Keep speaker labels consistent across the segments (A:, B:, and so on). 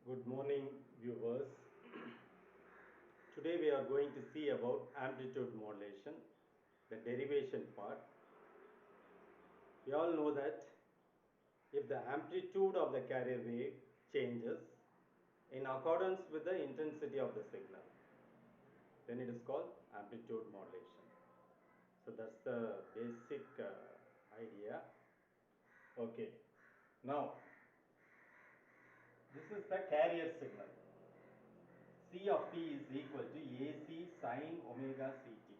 A: Good morning, viewers. Today we are going to see about amplitude modulation, the derivation part. We all know that if the amplitude of the carrier wave changes in accordance with the intensity of the signal, then it is called amplitude modulation. So that's the basic idea. Okay. Now, this is the carrier signal. C of t is equal to AC sine omega ct.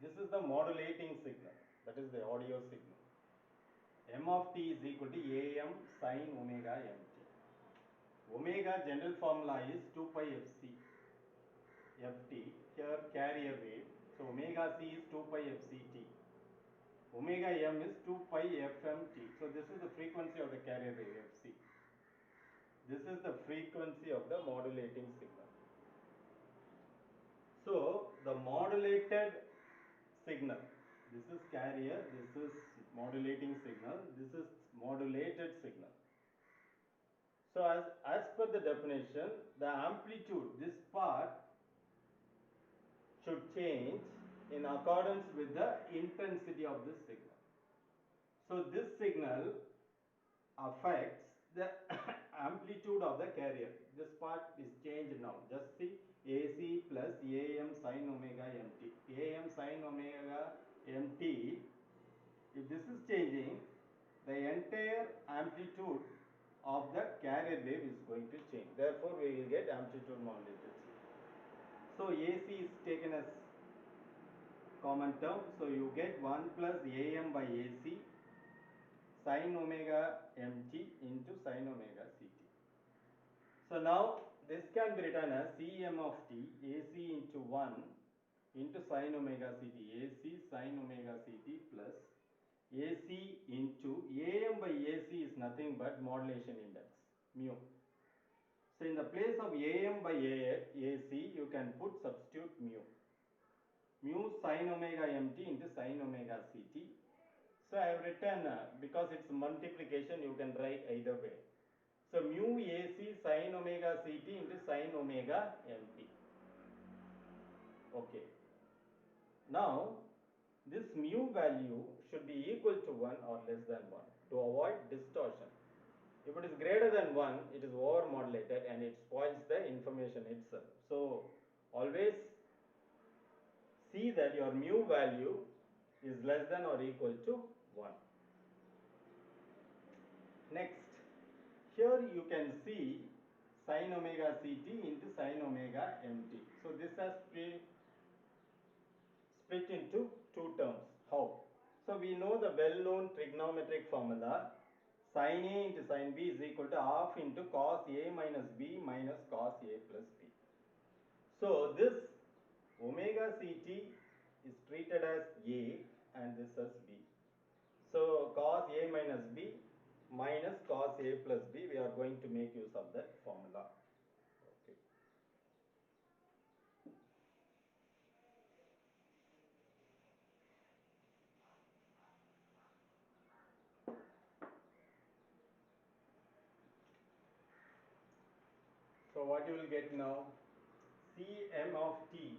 A: This is the modulating signal, that is the audio signal. M of t is equal to Am sine omega mt. Omega general formula is 2 pi fc ft, here carrier wave. So omega c is 2 pi fct. Omega m is 2 pi fmt. So this is the frequency of the carrier wave fc. This is the frequency of the modulating signal. So the modulated signal, this is carrier, this is modulating signal, this is modulated signal. So as per the definition, the amplitude, this part should change in accordance with the intensity of this signal. So this signal affects the amplitude of the carrier. This part is changed now. Just see AC plus AM sine omega mt. AM sine omega mt, if this is changing, the entire amplitude of the carrier wave is going to change. Therefore, we will get amplitude modulated. So AC is taken as common term. So you get 1 plus AM by AC sine omega mt into sine omega ct. So now this can be written as Cm of t AC into 1 into sine omega ct, AC sine omega ct plus AC into Am by AC is nothing but modulation index, mu. So in the place of Am by AC, you can put substitute mu. Mu sine omega mt into sine omega ct. So I have written, because it's multiplication, you can write either way. So mu AC sine omega ct into sine omega mt. Okay. Now, this mu value should be equal to 1 or less than 1 to avoid distortion. If it is greater than 1, it is over modulated and it spoils the information itself. So, always see that your mu value is less than or equal to 1. Next, here you can see sine omega ct into sine omega mt. So, this has to be split into two terms. How? So, we know the well-known trigonometric formula, sin A into sin B is equal to half into cos A minus B minus cos A plus B. So, this omega ct is treated as A and this as B. So, cos A minus B minus cos A plus B, we are going to make use of that formula. Okay. So, what you will get now? Cm of t.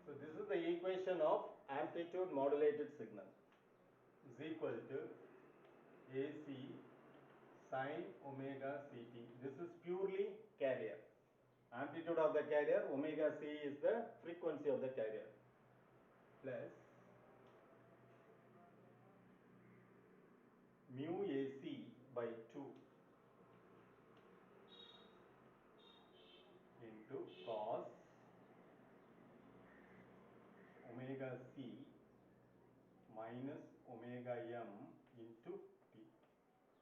A: So, this is the equation of amplitude modulated signal is equal to AC sine omega ct. This is purely carrier. Amplitude of the carrier, omega c is the frequency of the carrier, plus mu AC by 2 into cos omega c minus omega m into t,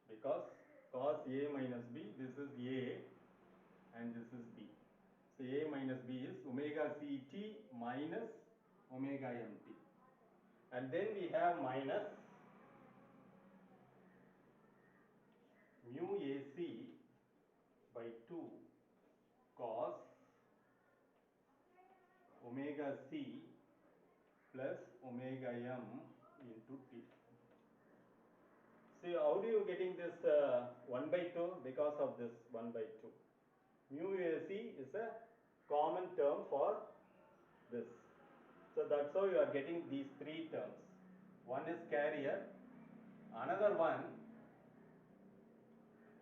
A: because cos A minus B, this is A and this is B. So A minus B is omega ct minus omega mt, and then we have minus mu AC by 2 cos omega c plus omega m into t. So See, how do you getting this 1 by 2? Because of this 1 by 2. Mu AC is a common term for this. So that's how you are getting these three terms. One is carrier, another one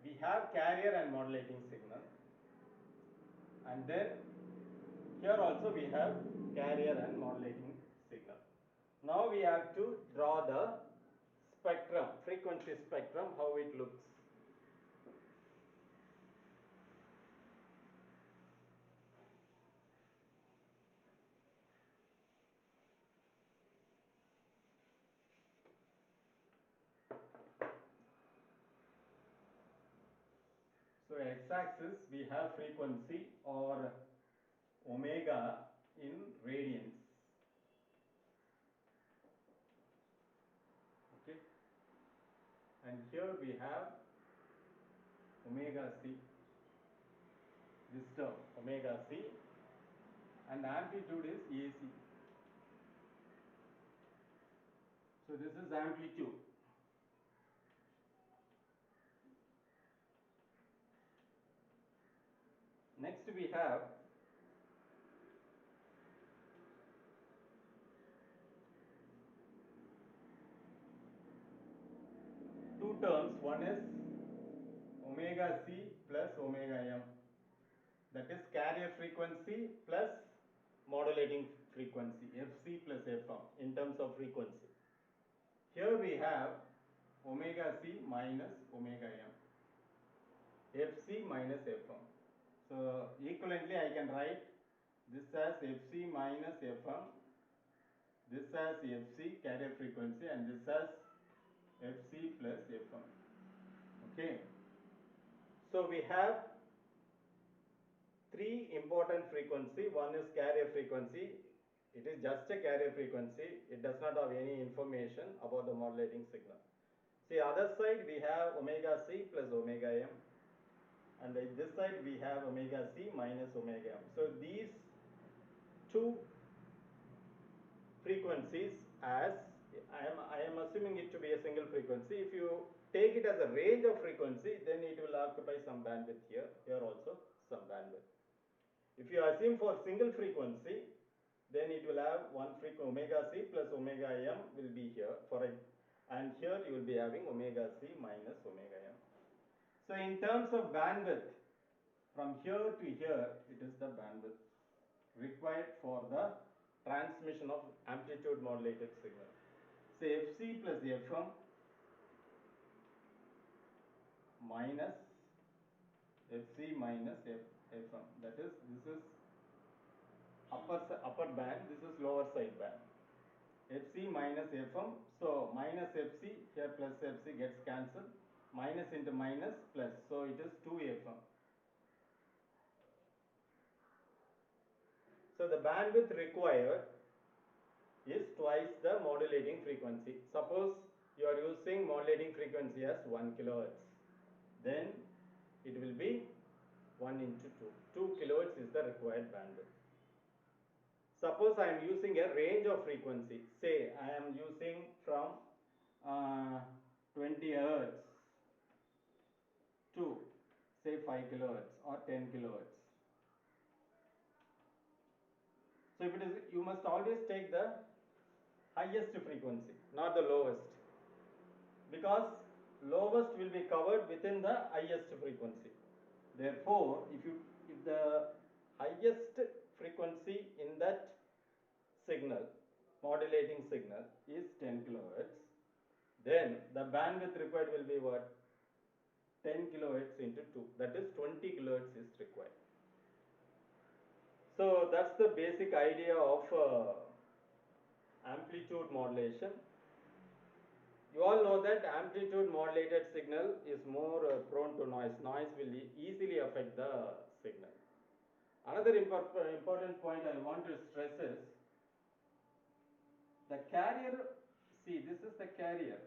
A: we have carrier and modulating signal, and then here also we have carrier and modulating signal. Now we have to draw the spectrum, frequency spectrum, how it looks. So x-axis we have frequency or omega in radians. Okay, and here we have omega c, this term omega c, and amplitude is AC. So this is amplitude. Next we have two terms. One is omega c plus omega m, that is carrier frequency plus modulating frequency, fc plus fm in terms of frequency. Here we have omega c minus omega m, fc minus fm. So equivalently I can write this as fc minus fm, this as fc carrier frequency, and this as fc plus fm. Okay, so we have three important frequency. One is carrier frequency. It is just a carrier frequency. It does not have any information about the modulating signal. See, other side we have omega c plus omega m, and this side we have omega c minus omega m. So these two frequencies, as I am assuming it to be a single frequency. If you take it as a range of frequency, then it will occupy some bandwidth here. Here also some bandwidth. If you assume for single frequency, then it will have one frequency omega c plus omega m will be here for a, and here you will be having omega c minus omega m. So in terms of bandwidth, from here to here, it is the bandwidth required for the transmission of amplitude modulated signal. Say fc plus fm minus fc minus fm. That is, this is upper band, this is lower side band. fc minus fm, so minus fc here plus fc gets cancelled, minus into minus plus, so it is 2fm. So the bandwidth required is twice the modulating frequency. Suppose you are using modulating frequency as 1 kilohertz, then it will be 1 into 2. 2 kilohertz is the required bandwidth. Suppose I am using a range of frequency. Say I am using from 20 hertz to say 5 kilohertz or 10 kilohertz. So if it is, you must always take the highest frequency, not the lowest, because lowest will be covered within the highest frequency. Therefore, if the highest frequency in that signal, modulating signal, is 10 kilohertz, then the bandwidth required will be what? 10 kilohertz into 2, that is 20 kilohertz is required. So that's the basic idea of amplitude modulation. You all know that amplitude modulated signal is more prone to noise. Noise will easily affect the signal. Another important point I want to stress is the carrier. See, this is the carrier.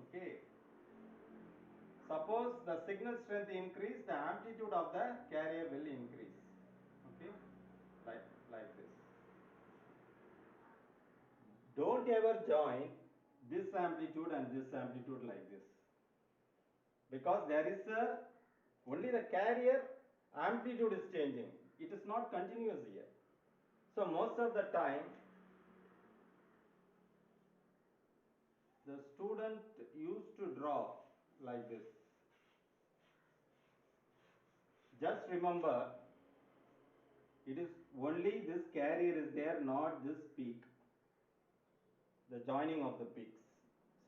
A: Okay. Suppose the signal strength increase, the amplitude of the carrier will increase. Okay, like this. Don't ever join this amplitude and this amplitude like this, because there is a only the carrier amplitude is changing, it is not continuous here. So most of the time the student used to draw like this. Just remember, it is only this carrier is there, not this peak, the joining of the peaks.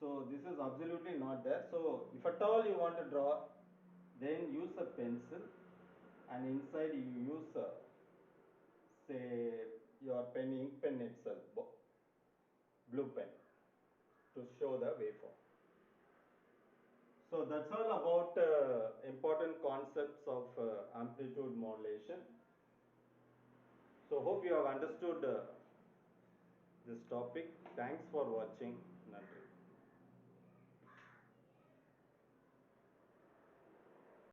A: So this is absolutely not there. So if at all you want to draw, then use a pencil, and inside you use a, say, your pen, ink pen itself, blue pen, to show the waveform. So that's all about important concepts of amplitude modulation. So hope you have understood this topic. Thanks for watching. Nandri.